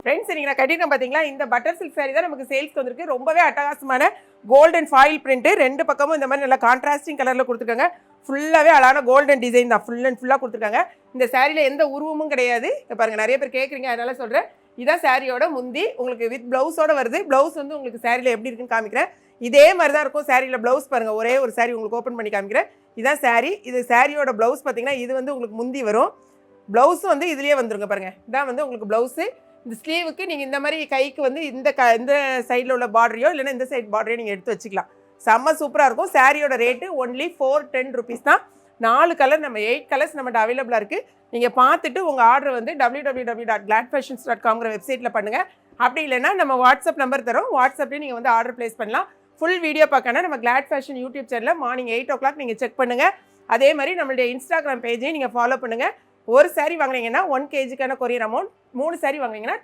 Friends நீங்கள் நான் கட்டிட்டேன் பார்த்தீங்களா, இந்த பட்டர் சில்க் சாரி தான் நமக்கு சேல்ஸ்க்கு வந்திருக்கு. ரொம்பவே அட்டகாசமான கோல்டன் ஃபாயில் பிரிண்ட், ரெண்டு பக்கமும் இந்த மாதிரி நல்லா கான்ட்ராஸ்டிங் கலரில் கொடுத்துருக்காங்க. ஃபுல்லாகவே அழகான கோல்டன் டிசைன் தான், ஃபுல் அண்ட் ஃபுல்லாக கொடுத்துருக்காங்க. இந்த சாரியில் எந்த உருவமும் கிடையாது. பாருங்கள், நிறைய பேர் கேட்குறீங்க, அதனால சொல்கிறேன். இதான் சாரியோட முந்தி, உங்களுக்கு வித் ப்ளவுஸோட வருது. ப்ளவுஸ் வந்து உங்களுக்கு சாரியில் எப்படி இருக்குன்னு காமிக்கிறேன். இதே மாதிரி தான் இருக்கும் சாரியில் ப்ளவுஸ். பாருங்கள், ஒரே ஒரு சாரி உங்களுக்கு ஓப்பன் பண்ணி காமிக்கிறேன். இதான் சாரி. இது சாரியோட ப்ளவுஸ் பார்த்தீங்கன்னா, இது வந்து உங்களுக்கு முந்தி வரும். ப்ளவுஸும் வந்து இதுலேயே வந்துருங்க. பாருங்கள், இதான் வந்து உங்களுக்கு ப்ளவுஸு. இந்த ஸ்லீவுக்கு நீங்கள் இந்த மாதிரி கைக்கு வந்து இந்த சைடில் உள்ள பார்டரையோ இல்லைன்னா இந்த சைட் பார்டரையோ நீங்கள் எடுத்து வச்சுக்கலாம். செம்ம சூப்பராக இருக்கும். சாரியோட ரேட்டு ஒன்லி 410 ருபீஸ் தான். 4 கலர், நம்ம 8 கலர்ஸ் நம்மகிட்ட அவைலபிளாக இருக்குது. நீங்கள் பார்த்துட்டு உங்கள் ஆர்டர் வந்து www.gladfashions.com வெப்சைட்டில் பண்ணுங்கள். அப்படி இல்லைன்னா நம்ம வாட்ஸ்அப் நம்பர் தரோம், வாட்ஸ்அப்லேயும் நீங்கள் வந்து ஆர்டர் ப்ளேஸ் பண்ணலாம். ஃபுல் வீடியோ பார்க்கணும் நம்ம கிளாட் ஃபேஷன் யூடியூப் சேனலில் மார்னிங் 8 o'clock நீங்கள் செக் பண்ணுங்கள். அதே மாதிரி நம்மளுடைய இன்ஸ்டாகிராம் பேஜையும் நீங்கள் ஃபாலோ பண்ணுங்கள். ஒரு சாரி வாங்குனீங்கன்னா 1 kgக்கான கொரியர் அமௌண்ட், 3 சாரி வாங்குனீங்கன்னா